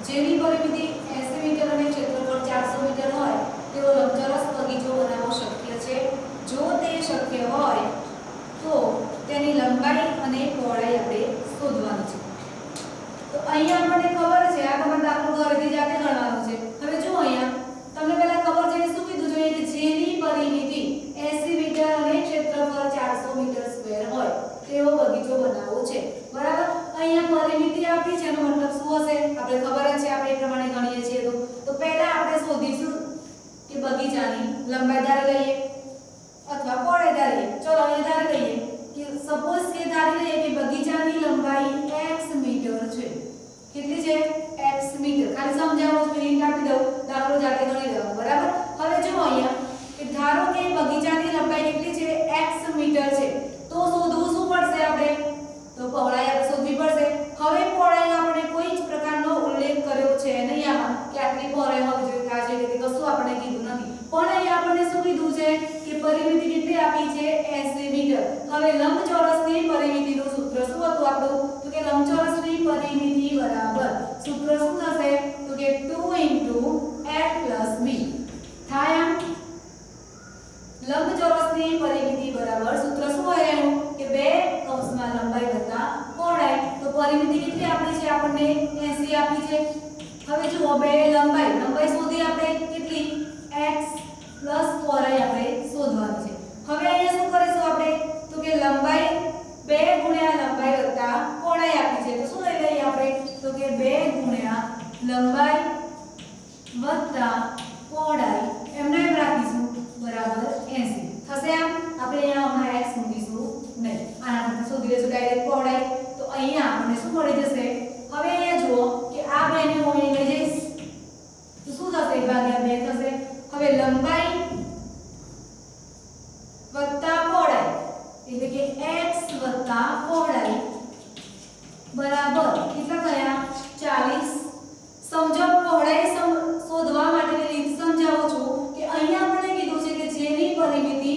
જેની પરિમિતિ 80 મીટર અને ક્ષેત્રફળ 400 મીટર હોય તેવો લંબચોરસ બગીચો બનાવવો શક્ય છે. જો તે શક્ય હોય તો તેની લંબાઈ અને પહોળાઈ આપણે શોધવાની છે. તો અહીંયા આપણને ખબર છે, આ તમારે દાખલો ઘરેથી જાતે ગણવાનો છે. હવે જો અહીંયા તમને પહેલા ખબર છે કે શું કીધું જોઈએ કે જેની પરિમિતિ 80 મીટર અને ક્ષેત્રફળ 400 મીટર સ્ક્વેર હોય તેવો બગીચો બનાવવો છે. બરાબર. અહીંયા પરિમિતિ આપી છે, એનો મતલબ શું હશે આપણે ખબર જ છે, આપણે એ પ્રમાણે ગણીએ છીએ. તો પહેલા આપણે શોધીશું કે બગીચાની લંબાઈ ધારી લઈએ અથવા પહોળાઈ ધારીએ. ચલો અહીંયા ધારી લઈએ કે સપોઝ કે ધારી લઈએ કે બગીચાની લંબાઈ x મીટર છે. કેટલી છે? x metre. ખાલી સમજાવવું છે, હિન્ટ આપી દઉં, દાખલો જાતે ગણી લેવાનો. બરાબર. હવે જો અહીંયા કે ધારો કે બગીચાની લંબાઈ કેટલી છે? x મીટર છે. તો શોધવું શું પડશે આપણે? તો પહોળાઈ આપણે શોધવી પડશે. હવે પહોળાઈ આપણે કોઈ જ પ્રકારનો ઉલ્લેખ કર્યો છે નહીં આમાં કે આટલી પહોળાઈ હોવી જોઈએ, આ છે કે કશું આપણે કીધું નથી. પણ અહીં આપણે શું કીધું છે કે પરિમિતિ કેટલી આપી છે? 80 મીટર. હવે લંબચોરસની પરિમિતિનું સૂત્ર શું હતું આપણું? તો કે લંબચોરસની પરિમિતિ બરાબર સૂત્ર શું થશે? તો કે 2 * a + b થાય. લંબચોરસની પરિમિતિ બરાબર સૂત્ર શું હોય એનું કે 2 કૌંસમાં લંબાઈ વત્તા પહોળાઈ. તો પરિમિતિ કેટલી આપી છે? આપણને 80 આપી છે. હવે જુઓ બે લંબાઈ શોધી આપણે કેટલી? x + પહોળાઈ આપણે શોધવાની છે. હવે અહીંયા શું કરીશું આપણે? તો કે લંબાઈ 2 * લંબાઈ વત્તા પહોળાઈ આપી છે. તો શું લઈ લઈએ આપણે? તો કે 2 * લંબાઈ વત્તા પહોળાઈ એમને એમ રાખીશું બરાબર 80 થશે. આમ આપણે અહીંયા હમણાં x મૂકીશું નહીં, આનાથી શોધી લેશું ડાયરેક્ટ પહોળાઈ. તો અહીંયા આપણને શું મળી જશે? હવે અહીંયા જુઓ કે આ બેને હું અહીં લઈ જઈશ તો શું થશે? ભાગ્યા 2 થશે. હવે લંબાઈ વત્તા પહોળાઈ એટલે કે x વત્તા પહોળાઈ બરાબર કેટલા થયા? 40. સમજો પહોળાઈ શોધવા માટેની રીત સમજાવું છું કે અહીંયા આપણે કીધું છે કે જેની પરિમિતિ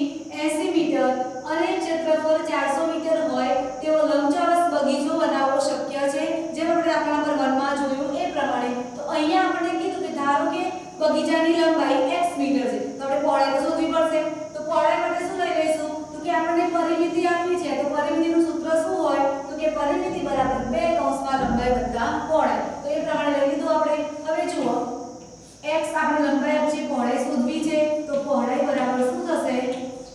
80 મીટર અને ક્ષેત્રફળ 400 મીટર હોય તેવો લંબચોરસ બગીચો બનાવવો શક્ય છે. જેમ આપણે દાખલા નંબર 1 માં જોયું એ પ્રમાણે. તો અહીંયા આપણે કીધું કે ધારો કે બગીચાની લંબાઈ x મીટર છે, તો આપણે પહોળાઈ તો શોધવી પડશે. તો પહોળાઈ માટે શું લઈ લઈશું? તો કે આપણને પરિમિતિ આપી છે, તો પરિમિતિનું સૂત્ર શું હોય? તો કે પરિમિતિ બરાબર 2 કૌંસમાં લંબાઈ વત્તા પહોળાઈ. તો એ પ્રમાણે લઈ લીધું આપણે. હવે જુઓ x આપણે લંબાઈ આપી છે, પહોળાઈ શોધવી છે. તો પહોળાઈ બરાબર શું થશે?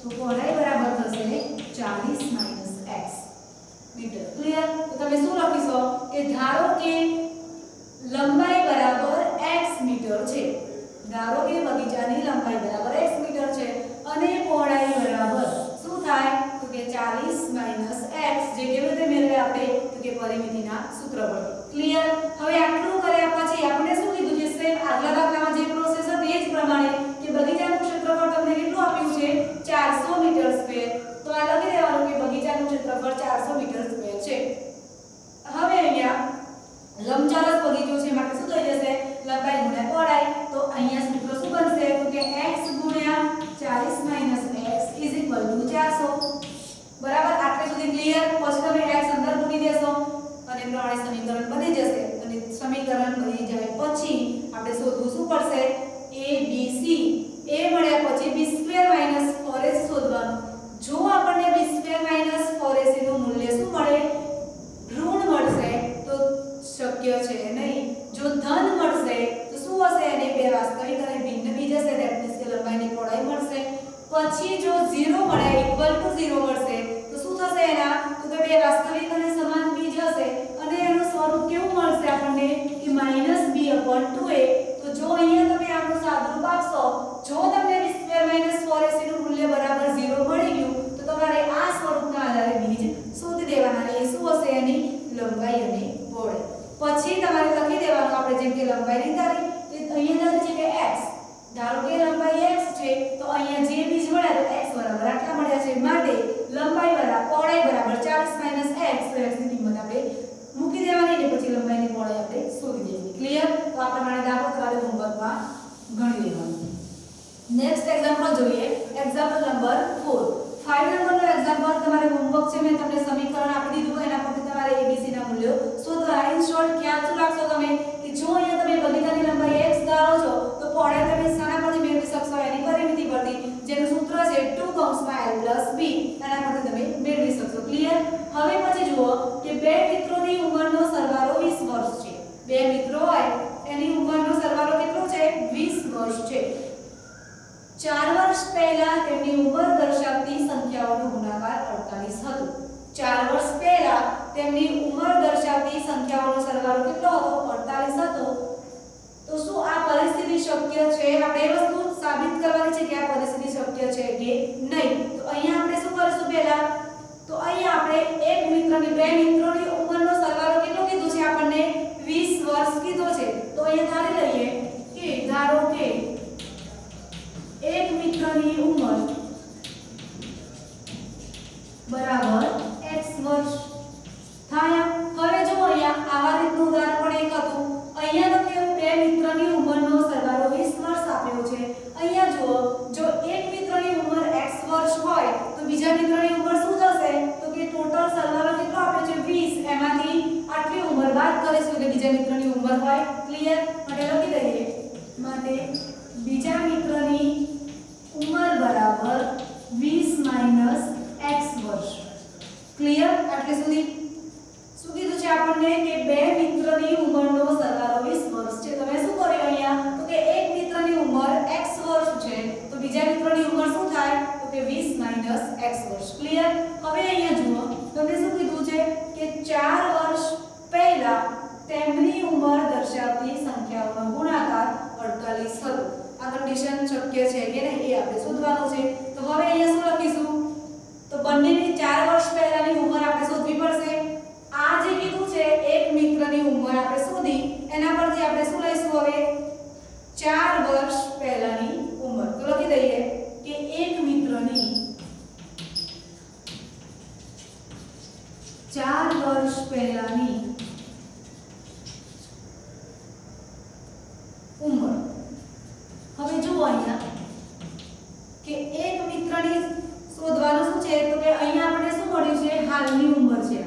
તો પહોળાઈ બરાબર થશે 40 - x મીટર. ક્લિયર? તો તમે શું લખીશો કે ધારો કે લંબાઈ બરાબર x મીટર છે. ધારો કે બગીચાની લંબાઈ બરાબર x મીટર છે અને પહોળાઈ બરાબર શું થાય? તો કે 40 - x. જે કેવી રીતે મેળવે આપણે? તો કે પરિમિતિના સૂત્ર પરથી. ક્લિયર? હવે આટલું કર્યા પછી આપણે શું કીધું છે? સેમ આગલા દાખલામાં જે પ્રોસેસ હતી એ જ પ્રમાણે કે બગીચાનું ક્ષેત્રફળ તમને કેટલું આપ્યું છે? 400 મીટર સ્ક્વેર. તો આ લખી દેવાનું કે બગીચાનું ક્ષેત્રફળ 400 મીટર સ્ક્વેર છે. હવે અહીંયા લંબચોરસ બગીચો છે માટે શું થઈ જશે? લંબાઈ ગુણ્યા પહોળાઈ. તો અહીંયા સૂત્ર શું બનશે? તો કે x ગુણ્યા 40 - x = 400. બરાબર. આટલે સુધી ક્લિયર? પછી તમે x અંદર મૂકી દેશો અને પ્રમાણે સમીકરણ બની જશે. અને સમીકરણ બની જાય પછી આપણે શોધવું શું પડશે? a b c. a મળ્યા પછી b² - 4ac શોધવાનું. જો આપણને b² - 4ac નું મૂલ્ય શું મળે? ઋણ મળશે તો શક્ય છે નહીં. જો ધન મળશે તો શું હશે? એને બે વાસ્તવિક અને ભિન્ન બી જશે. ધેટ મીન્સ કે લંબાઈની પહોળાઈ મળશે. પછી જો 0 મળે = 0 મળશે તો શું થશે એના? તો કે બે વાસ્તવિક અને સમાન બીજ હશે અને એનું સ્વરૂપ કેવું મળશે આપણને? કે -b/2a. તો જો અહીંયા તમે આનું સાદુરૂપ આપશો, જો તમને b² - 4ac નું મૂલ્ય બરાબર 0 મળી ગયું તો તમારે આ સ્વરૂપના આધારે બીજ શોધી દેવાના. એ શું હશે? એની લંબાઈ અને પહોળાઈ. પછી તમારે લખી દેવાનું આપણે જેમ કે લંબાઈની ધારી તો અહીંયા ધારી છે કે x. ધારો કે લંબાઈ x છે તો અહીંયા જે બીજ મળ્યા તો x બરાબર આટલા મળ્યા છે. માટે લંબાઈ બરાબર પહોળાઈ બરાબર 40 - x. તો x ની કિંમત આપણે મૂકી દેવાની અને પછી લંબાઈની પહોળાઈ આપણે શોધી દેવાની. ક્લિયર? તો આ પ્રમાણે દાખલો તમારે હોમવર્કમાં ગણી લેવાનો. નેક્સ્ટ એક્ઝામ્પલ જોઈએ. Example number 4. 5 નંબરનો એક્ઝામ્પલ તમારે હોમવર્ક છે. મેં તમને સમીકરણ આપી દીધું, એના પરથી તમારે abc ના મૂલ્યો શોધવાના. ઇન શોર્ટ ખ્યાલ શું રાખશો તમે કે જો અહીંયા હોય એની ઉંમરનો સરવાળો કેટલો છે 20 વર્ષ છે 4 વર્ષ પહેલા તેમની ઉંમર દર્શાવતી સંખ્યાઓનો ગુણાકાર 48 હતો 4 વર્ષ પહેલા તેમની ઉંમર દર્શાવતી સંખ્યાઓનો સરવાળો કેટલો હતો 48 હતો તો શું આ પરિસ્થિતિ શક્ય છે આપણે એ વસ્તુ સાબિત કરવાની છે કે આ પરિસ્થિતિ શક્ય છે કે નહીં તો અહીંયા આપણે શું કરીશું પહેલા તો અહીંયા આપણે એક મિત્રની બે મિત્રોની ઉંમરનો સરવાળો કેટલો કીધું છે આપણને 20 વર્ષ કીધો છે તો અહીંયા ધારી લઈએ કે ધારો કે એક મિત્રની ઉંમર બરાબર x વર્ષ થાય હવે જો અહીંયા આવા રીતનું ઉદાહરણ પણ એક હતું અહીંયા તમને બે મિત્રની ઉંમરનો સરવાળો 20 વર્ષ આપ્યો છે અહીંયા જુઓ જો એક મિત્રની ઉંમર x વર્ષ હોય તો બીજા મિત્રની ઉંમર શું થશે તો કે ટોટલ સરવાળો કેટલો આપ્યો છે 20 એમાંથી આટલી ઉંમર બાદ કરીશું એટલે બીજા મિત્રની ઉંમર હોય ક્લિયર માટે લખી દઈએ માટે બીજા મિત્રની ઉંમર બરાબર 20 x વર્ષ ક્લિયર આટલે સુધી શું કીધું છે આપણને કે બે મિત્રની ઉંમરનો સરવાળો 20 વર્ષ છે તમે શું કર્યું અહીંયા તો કે એક મિત્રની ઉંમર x વર્ષ છે તો બીજા મિત્રની ઉંમર શું થાય તો કે 20 x વર્ષ ક્લિયર હવે અહીંયા જુઓ તમને શું કીધું છે કે 4 વર્ષ પહેલા તેમની ઉંમર દર્શાવતી સંખ્યાઓનો ગુણાકાર 48 હતો આ કન્ડિશન શક્ય છે કે નહીં એ આપણે શોધવાનું છે તો હવે અહીંયા શું લખીશું તો બંનેની 4 વર્ષ પહેલાની ઉંમર આપણે શોધવી પડશે આ જે કીધું છે એક મિત્રની ઉંમર આપણે શોધી એના પરથી આપણે શું લઈશું હવે 4 વર્ષ પહેલાની ઉંમર તો લખી દઈએ કે એક મિત્રની 4 વર્ષ પહેલાની ઉંમર હવે જુઓ અહીંયા કે એક મિત્રની શોધવાનું શું છે તો કે અહીંયા આપણે શું મળ્યું છે હાલની ઉંમર છે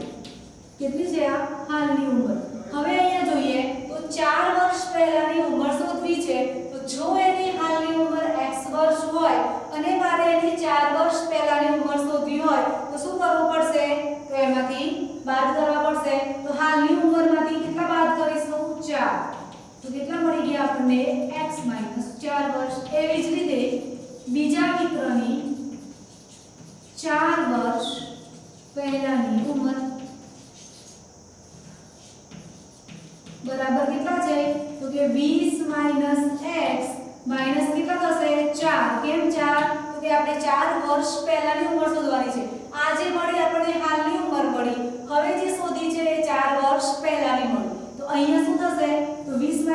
કેટલી છે આ હાલની ઉંમર હવે અહીંયા જોઈએ તો 4 વર્ષ પહેલાની ઉંમર શોધવી છે તો જો એની હાલની ઉંમર x વર્ષ હોય અને મારે એની 4 વર્ષ પહેલાની ઉંમર શોધવી હોય તો શું કરવું પડશે તો એમાંથી બાદ કરવા પડશે તો હાલની ઉંમરમાંથી કેટલા બાદ કરીશું 4 તો કેટલા મળી ગયા આપણને x 4 વર્ષ એવી જ રીતે બીજા મિત્રની 4 વર્ષ પહેલાની ઉંમર બરાબર કેટલા છે તો કે 20 x માઈનસ કેટલા થશે 4 કેમ 4 તો કે આપણે 4 વર્ષ પહેલાની ઉંમર શોધવાની છે આ જે મળી આપણને હાલની ઉંમર મળી હવે જે શોધી છે એ 4 વર્ષ પહેલાની મળી તો અહીંયા શું થશે તો 20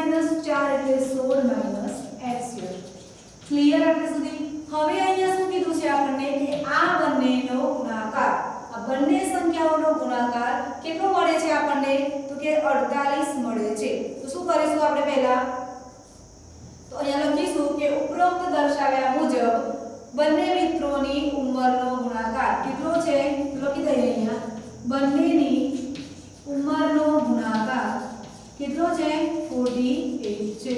4 એટલે 16 x ક્લિયર આટલે સુધી હવે અહીંયા શું કીધું છે આપણને કે આ બંનેનો ગુણાકાર આ બંને સંખ્યાઓનો ગુણાકાર કેટલો મળે છે આપણને તો કે 48 મળે છે તો શું કરીશું આપણે પહેલા તો અહીંયા લખીશું કે ઉપરોક્ત દર્શાવ્યા મુજબ બંને મિત્રોની ઉંમરનો ગુણાકાર કેટલો છે તો લખી દઈએ અહીંયા બંનેની ઉંમરનો ગુણાકાર કેટલો છે 48 છે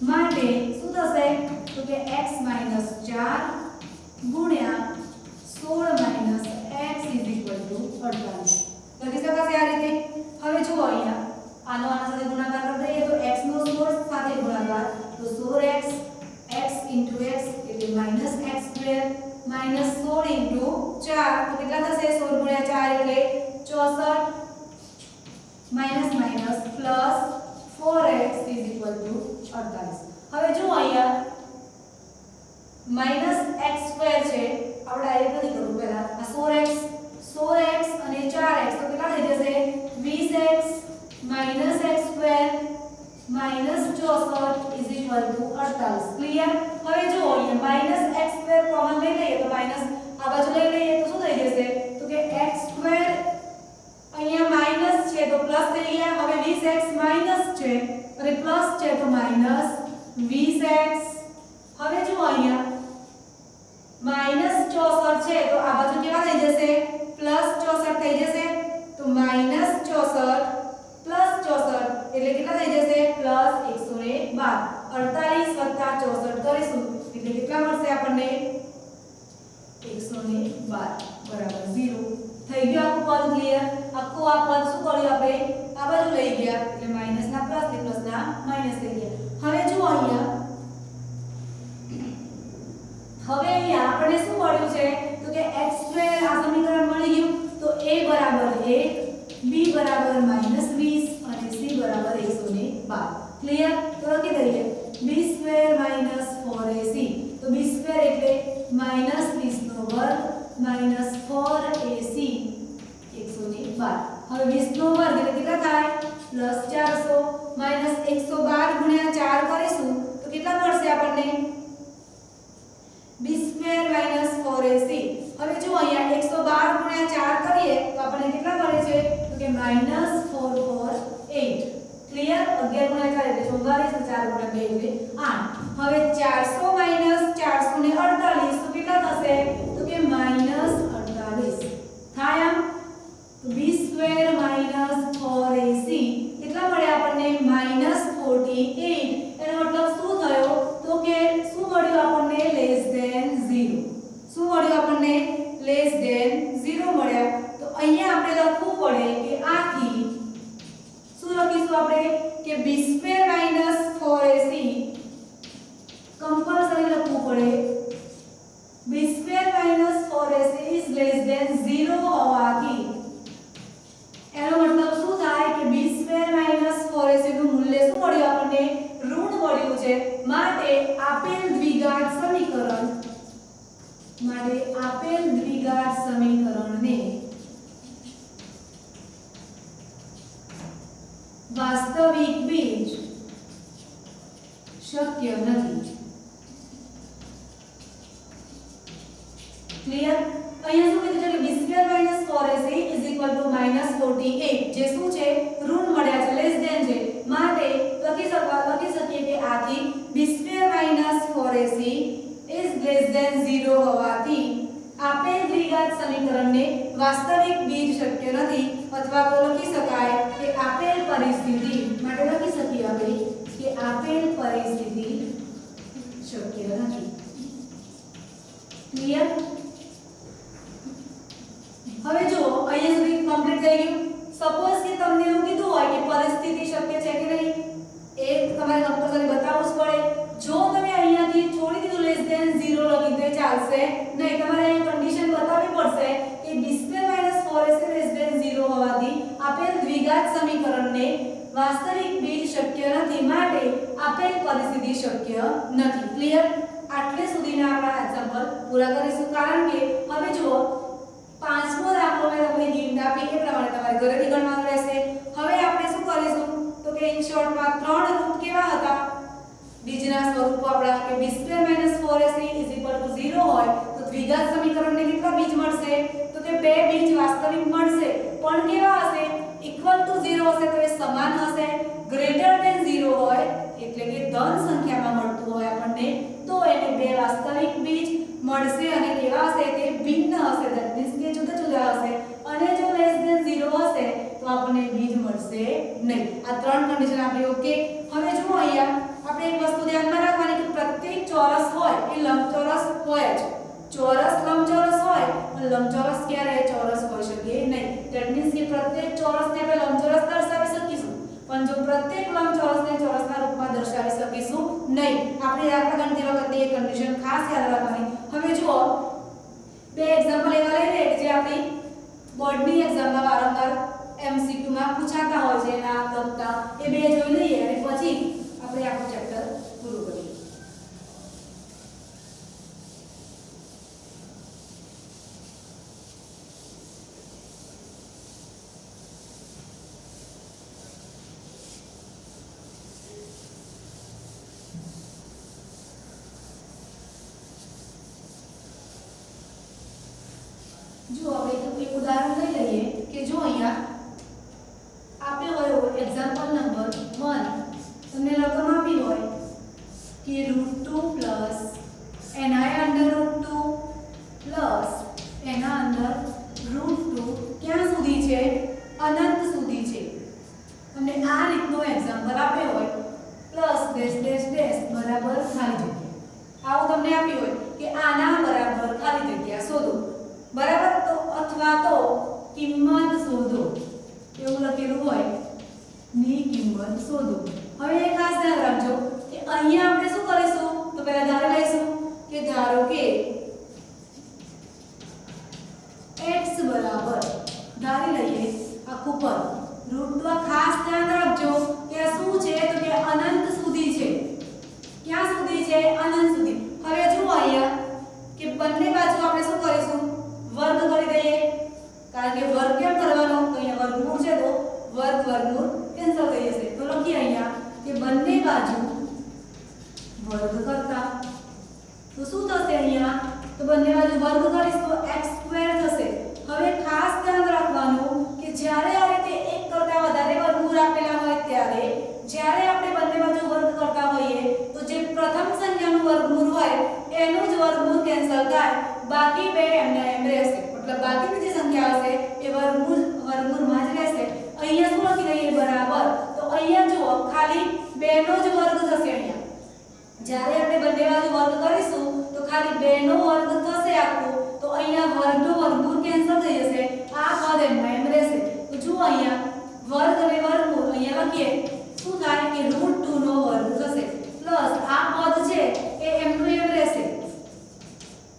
માટે શું થશે તો કે x 4 ગુણ્યા 16 x 48 લખી શકાશે આ રીતે હવે જુઓ અહીંયા આનો આના સાથે ગુણાકાર કરી દઈએ તો x નો 16 સાથે ગુણાકાર તો 16x x x એટલે -x2 -16 4 તો કેટલા થશે 16 ગુણ્યા 4 એટલે 64 માઈનસ માઈનસ પ્લસ 4x 48 હવે જો અહીંયા -x2 છે આપણે ડાયરેક્ટ નથી કરવું પહેલા આ 16x અને 4x તો કેટલા થઈ જશે 20x -x2 -64 ક્લિયર હવે જો અહીંયા -x2 કોમન લઈ લઈએ તો માઈનસ આ બાજુ લઈ લઈએ તો શું થઈ જશે તો કે x2 અહીંયા માઈનસ છે તો પ્લસ થઈ ગયા હવે 20x માઈનસ છે અને પ્લસ છે તો માઈનસ 20x હવે જો અહીંયા -64 છે તો આ બાજુ કેવા થઈ જશે +64 થઈ જશે તો -64 +64 એટલે કેટલા થઈ જશે +112 48 + 64 કરીશું એટલે કેટલા મળશે આપણને 112 બરાબર 0 થઈ ગયું આખું પદ ક્લિયર આખું આ પદ શું કર્યું આપણે આ બાજુ લઈ ગયા એટલે માઈનસ ના પ્લસ થી પ્લસ ના માઈનસ થઈ ગયા. હવે જુઓ અહીંયા આપણે શું મળ્યું છે તો કે x² આ સમીકરણ મળી ગયું તો a બરાબર 1 b બરાબર -20 અને c બરાબર 112. ક્લિયર? તો લખી દઈએ b² -4ac તો b² એટલે -20 નો વર્ગ -4ac 112. હવે 20 નો વર્ગ એટલે કેટલા થાય +400 -112 ગુણ્યા 4 કરીશું તો કેટલા મળશે આપણને b² -4ac. હવે જો અહીંયા 112 ગુણ્યા 4 કરીએ તો આપણને કેટલા મળે છે તો કે -448. ક્લિયર? 11 ગુણ્યા 4 એટલે 44 4 ગુણ્યા 2 એટલે 8. હવે 400 - 448 તો કેટલા થશે તો કે -48 થાય. આમ તો b² -4ac કેટલા મળે આપણને -48. એનો મતલબ શું થયો તો કે શું મળ્યું આપણને <0. શું મળ્યું આપણને <0 મળ્યા. તો અહીંયા આપણે લખવું પડે કે આથી શું લખીશું આપણે કે b² -4ac કમ્પલસરી લખવું પડે b² -4ac is <0 હોવાથી એનો મતલબ શું થાય કે b² -4ac નું મૂલ્ય શું મળ્યું આપણને ઋણ મળ્યું છે. માટે આપેલ દ્વિઘાત સમીકરણને વાસ્તવિક બીજ શક્ય નથી. ક્લિયર? અહીંયા શું કીધું છે કે b² -4ac -48 જે શું છે ઋણ મળ્યા છે લેસ ધેન છે માટે લખી શકીએ કે આથી b² -4ac is <0 હોવાથી આપેલ દ્વિઘાત સમીકરણને વાસ્તવિક બીજ શક્ય નથી. અથવા તો લખી શકાય કે આપેલ પરિસ્થિતિ માટે લખી શકીએ આપણે કે આપેલ પરિસ્થિતિ શક્ય નથી. ક્લિયર? હવે જો અહીંયા સુધી કમ્પ્લીટ થઈ ગયું. સપોઝ કે તમને એવું કીધું હોય કે પરિસ્થિતિ શક્ય છે કે નહીં એ તમારે કમ્પલસરી બતાવવું જ પડે. જો તમે અહીંયાથી છોડી દીધું <0 લખી દે ચાલશે નહીં. તમારે અહીં કન્ડિશન બતાવવી પડશે કે b² -4ac <0 હોવાથી આપેલ દ્વિઘાત સમીકરણને વાસ્તવિક બીજ શક્ય નથી. માટે આપેલ પરિસ્થિતિ શક્ય નથી. ક્લિયર? આટલે સુધીના આપણા એક્ઝામ્પલ પૂરા કરીશું. કારણ કે હવે જુઓ પાંચમો દાખલો મેં તમને હિન્ટ આપી એ પ્રમાણે તમારે ઘરેથી ગણવાનું રહેશે. હવે આપણે શું કરીશું તો કે ઇન શોર્ટમાં ત્રણ રૂપ કેવા હતા બીજના સ્વરૂપો આપણા કે b² -4ac = 0 હોય તો દ્વિઘાત સમીકરણને કેટલા બીજ મળશે તો કે બે બીજ વાસ્તવિક મળશે. પણ કેવા હશે =0 હશે તો એ સમાન હશે. >0 હોય એટલે કે ધન સંખ્યામાં મળતું હોય આપણને તો એને બે વાસ્તવિક બીજ મળશે અને કેવા હશે તે ભિન્ન હશે. ધેટ મીન્સ કે જુદા જુદા હશે. અને જો <0 હશે તો આપણને બીજ મળશે નહીં. આ ત્રણ કન્ડિશન આપણી ઓકે. હવે જુઓ અહીંયા આપણે એક વસ્તુ ધ્યાનમાં રાખવાની કે પ્રત્યેક ચોરસ હોય એ લંબચોરસ હોય જ. ચોરસ લંબચોરસ હોય પણ લંબચોરસ ક્યારે ચોરસ હોઈ શકે નહીં. ધેટ મીન્સ કે પ્રત્યેક ચોરસને આપણે લંબચોરસ દર્શાવી શકીશું પણ જો પ્રત્યેક લંબચોરસને ચોરસના રૂપમાં દર્શાવી શકીશું નહીં. આપણે દાખલા ગણતી વખતે એ કન્ડિશન ખાસ યાદ રાખવાની. હવે જુઓ બે એક્ઝામ્પલ એવા લઈ લે જે આપણી બોર્ડની એક્ઝામમાં વારંવાર MCQ માં પૂછાતા હોય છે એના લગતા એ બે જોઈ લઈએ અને પછી આપણે આખું ચેપ્ટર પૂરું કરીએ. જો આપણે એક ઉદાહરણ લઈ લઈએ કે જો અહીંયા આપ્યો હોય એક્ઝામ્પલ નંબર 1 તમને રકમ આપી હોય કે √2 પ્લસ ni√2 પ્લસ એના અંદર √2 ક્યાં સુધી છે અનંત સુધી છે. તમને આ રીતનો એક્ઝામ્પલ આપ્યો હોય પ્લસ ડેશ ડેશ ડેશ બરાબર ખાલી જગ્યા આવું તમને આપ્યું હોય કે આના બરાબર ખાલી જગ્યા શોધો બરાબર. તો અથવા તો કિંમત શોધો એવું લખેલું હોય ની કિંમત શોધો। હવે એ ખાસ ધ્યાન રાખજો કે અહીંયા આપણે શું કરીશું તો પહેલા ધારી લઈશું કે ધારો કે x બરાબર ધારી લઈએ આખું પદ રૂટ તો ખાસ ધ્યાન રાખજો કે આ શું છે તો કે અનંત સુધી છે। ક્યાં સુધી છે અનંત સુધી। હવે જુઓ અહીંયા કે બંને બાજુ આપણે શું કરીશું વર્ગ કરી દઈએ કારણ કે વર્ગ કેમ કરવાનો તો અહીંયા વર્ગમૂળ છે તો વર્ગ વર્ગમૂળ કેન્સલ થઈ જશે તો લખીએ અહીંયા કે બંને બાજુ વર્ગ કરતા તો શું થશે અહીંયા તો બંને બાજુ વર્ગ કરીશ તો x² થશે। હવે ખાસ ધ્યાન રાખવાનું કે જ્યારે આ રીતે એક કરતા વધારે વર્ગમૂળ આપેલા હોય ત્યારે જ્યારે આપણે બંને બાજુ વર્ગ કરતા હોઈએ તો જે પ્રથમ સંખ્યાનું વર્ગમૂળ હોય એનું જ વર્ગમૂળ કેન્સલ થાય બાકી બે એમના એમ રહેશે मतलब બાકીની જે સંખ્યા હશે એ વર્ગમૂળમાં જ રહેશે। અહીંયા શું લખી દઈએ બરાબર તો અહીંયા જુઓ ખાલી 2 નો જ વર્ગ થશે। અહીંયા જ્યારે આપણે બંને બાજુ વર્ગ કરીશું તો ખાલી 2 નો વર્ગ થશે આખું તો અહીંયા વર્ગનો વર્ગમૂળ કેન્સલ થઈ જશે આ પદ એમના એમ રહેશે। તો જુઓ અહીંયા વર્ગ અને વર્ગમૂળ અહીંયા લખીએ શું થાય કે √2 નો વર્ગ થશે પ્લસ આ પદ છે એ એમનું એમ રહેશે।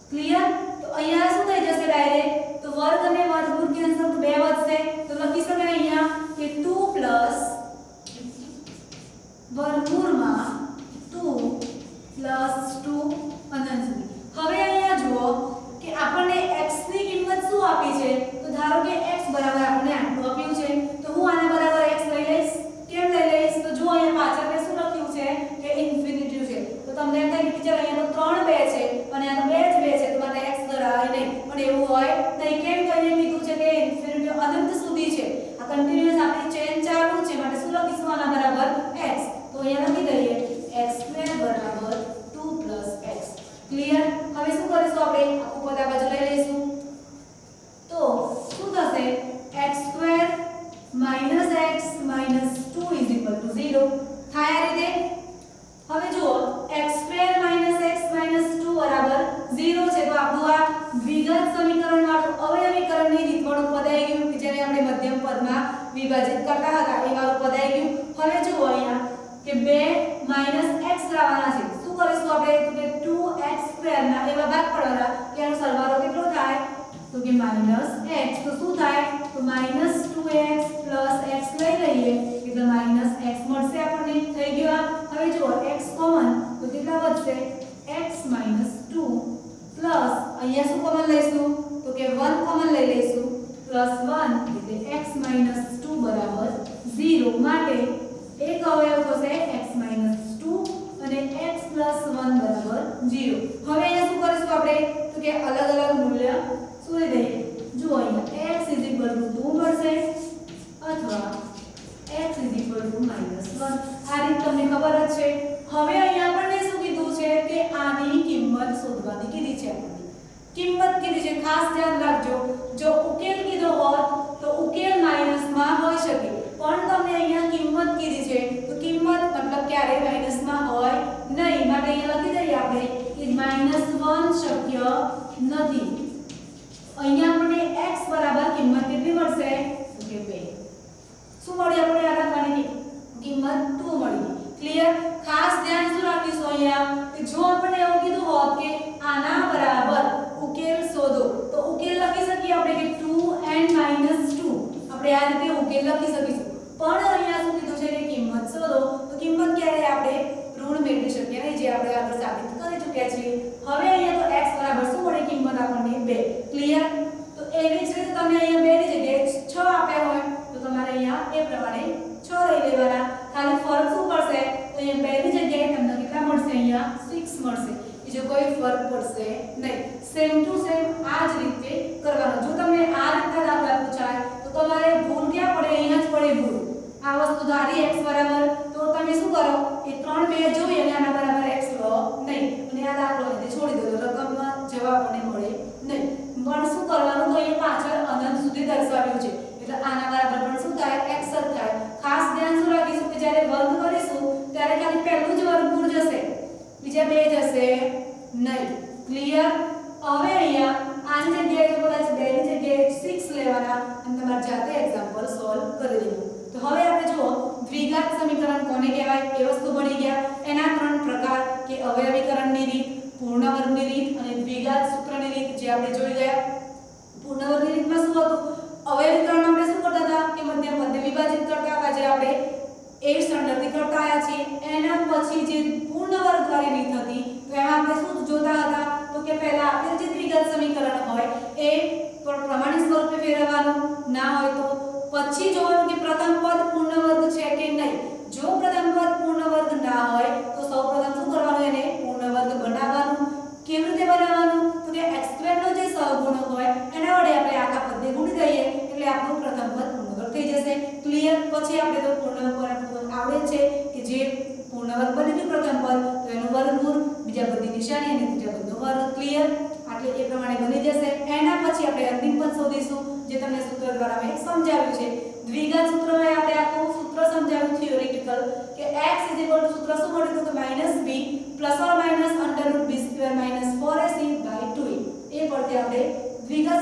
ક્લિયર તો અહીંયા શું થઈ જશે ડાયરેક્ટ તો વર્ગ અને વર્ગમૂળ કેન્સલ તો 2 વધશે તો લખી શકાય અહીંયા કે 2 પ્લસ વર્ગમૂળમાં 2 પ્લસ 2 અનંત સુધી। હવે અહીંયા જુઓ કે આપણને x ની કિંમત શું આપી છે તો ધારો કે x બરાબર આપણને આટલું આપ્યું છે તો હું આના બરાબર x લઈ લઈશ। કેમ લઈ લઈશ તો જો અહીંયા પાછળ મેં શું લખ્યું છે કે ઇન્ફિનિટી છે તો તમને એમ થાય કે ટીચર અહીંયા તો 3 2 છે અને આ તો 2 જ 2 છે તો મારે x ધરાય નહીં પણ એવું હોય નહીં। કેમ કરીને કીધું છે કે ઇન્ફિનિટી અનંત સુધી છે આ કન્ટિન્યુઅસ આપણી ચેન ચાલુ છે માટે શું લખીશું આના બરાબર x તો અહીંયા લખી દઈએ x² બરાબર 2 x। ક્લિયર હવે શું કરીશું આપણે આખું પદ આ બાજુ લઈ લઈશું તો શું થશે x² - x - 2 = 0 થાય આ રીતે। હવે જુઓ x² - x - 2 બરાબર 0 છે તો આપણું આ દ્વિઘાત સમીકરણ વાળું અવયવીકરણની રીતવાળું પદ આવી ગયું કે જેને આપણે મધ્યમ પદમાં વિભાજિત કરતા હતા એ વાળું પદ આવી ગયું। હવે જુઓ અહીંયા કે 2 - x લાવવાના છે શું કરીશું આપણે તો કે 2x² ના એવા ભાગ પાડવાના કે આનો સરવાળો કેટલો થાય તો કે -x તો શું થાય તો -2x + x લઈ લઈએ એટલે -x મળશે આપણને થઈ ગયું આ। હવે જુઓ x કોમન તો કેટલા વધશે x - 2 પ્લસ અહીંયા શું કોમન લઈશું તો કે 1 કોમન લઈ લઈશું +1 એટલે x - 2 બરાબર 0 માટે એક અવયવ થશે x - 2 અને x + 1 બરાબર 0। હવે અહીંયા શું કરીશું આપણે તો કે અલગ અલગ મૂલ્ય શું લઈ દઈએ જુઓ અહીંયા x = 2 મળશે અથવા x = -1 આ રીત તમને ખબર જ છે। હવે અહીંયા આપણને શું કીધું છે કે આની કિંમત શોધવાની કીધી છે આપણને કિંમત કીધી છે ખાસ ધ્યાન રાખજો જો ઉકેલ કીધો હોત તો ઉકેલ માઈનસમાં હોઈ શકે પણ તમને અહીંયા કિંમત કીધી છે તો કિંમત મતલબ ક્યારે માઈનસમાં હોય નહીં માટે અહીંયા લખી દઈએ આપણે કે -1 શક્ય નથી। અહીંયા આપણને x બરાબર કિંમત કેટલી મળશે તો કે 2 શું મળી આપણે આ રાખવાની કિંમત 2 મળી। ક્લિયર ખાસ ધ્યાન શું રાખીશું અહીંયા કે જો આપણે એવું કીધું હોત કે આના બરાબર ઉકેલ શોધો તો ઉકેલ લખી શકીએ આપણે કે 2 n - 2 આપણે આ રીતે ઉકેલ લખી શકીશું પણ અહીંયા શું કીધું છે કે કિંમત શોધો તો કિંમત ક્યારે આપણે ઋણ મેળવી શકીએ નહીં જે આપણે આગળ સાબિત કરી ચૂક્યા છીએ। હવે અહીંયા તો x બરાબર શું મળે કિંમત આપણને 2। ક્લિયર તો એવી જ રીતે તમે અહીંયા 2 ની જગ્યાએ 6 આપ્યા હોય તો તમારે અહીંયા એ પ્રમાણે 6 લઈ લેવાના ખાલી ફરક શું પડશે તો અહીંયા 2 ની જગ્યાએ તમને કેટલા મળશે અહીંયા 6 મળશે બીજો કોઈ ફરક પડશે નહીં। સેમ ટુ સેમ આ જ રીતે કરવાનું। જો તમને આ રીતના દાખલા પૂછાય તો તમારે ભૂલ ક્યાં પડે અહીંયા જ પડે ભૂલ આ વસ્તુ ધારી x બરાબર તો તમે શું કરો એ 3 2 જોઈ અને આના બરાબર x લો નહીં અને આ દાખલો એટલે છોડી દો રકમમાં જવાબ આપણને મળે નહીં પણ શું કરવાનું તો અહીંયા પાછળ અનંત સુધી દર્શાવ્યું છે એટલે આના બરાબર પણ શું થાય x જ થાય। ખાસ ધ્યાન શું રાખીશું કે જ્યારે વર્ગ કરીશું ત્યારે ખાલી પહેલું જ વર્ગમૂળ જશે બીજા બે જશે નહીં। ક્લિયર હવે અહીંયા આની જગ્યાએ તો કદાચ 2 ની જગ્યાએ 6 લેવાના અને તમારે જાતે એક્ઝામ્પલ સોલ્વ કરી દેવું। તો હવે આપણે જુઓ એના ત્રણ પ્રકાર કે અવયવીકરણની રીત, પૂર્ણ વર્ગની રીત અને દ્વિઘાત સૂત્રની રીત જે આપણે જોઈ ગયા. પૂર્ણ વર્ગની રીતમાં શું હતું? અવયવીકરણમાં આપણે શું કરતા હતા કે મધ્યમ પદને વિભાજિત કરતા હતા, જે આપણે 8 સ્ટાન્ડર્ડથી કરતા આવ્યા છીએ. એના પછી જે પૂર્ણ વર્ગવાળી રીત હતી તો એમાં આપણે શું જોતા હતા તો કે પહેલા આપેલ જે દ્વિઘાત સમીકરણ હોય એ પ્રમાણિત સ્વરૂપે ફેરવવાનું, ના હોય તો પછી જોવાનું કે પ્રથમ પદ પૂર્ણ વર્ગ છે કે નહીં. જો પ્રથમ પદ પૂર્ણ વર્ગ ના હોય તો સૌપ્રથમ શું કરવાનું? એને પૂર્ણ વર્ગ બનાવવાનું. કેવી રીતે બનાવવાનું? તો કે x² નો જે સહગુણક હોય એના વડે આપણે આખા પદને ગુણી દઈએ એટલે આપણું પ્રથમ પદ પૂર્ણ વર્ગ થઈ જશે. ક્લિયર? પછી આપણે તો પૂર્ણ વર્ગ આવડે છે કે જે પૂર્ણ વર્ગ બની ગયું પ્રથમ પદ તો એનું વર્ગમૂળ, બીજા પદની નિશાની અને ત્રીજા પદનો વર્ગ. ક્લિયર? એટલે એ પ્રમાણે બની જશે. એના પછી આપણે અંતિમ પદ શોધીશું જે તમને સૂત્ર દ્વારા મેં સમજાવ્યું છે. દ્વિઘાત સૂત્રમાં આપણે આખું સૂત્ર સમજાવ્યું થિયોરેટિકલ કે x સૂત્ર શું મળ્યું તો -b ± √b² - 4ac/2a. એ પરથી આપણે દ્વિઘાત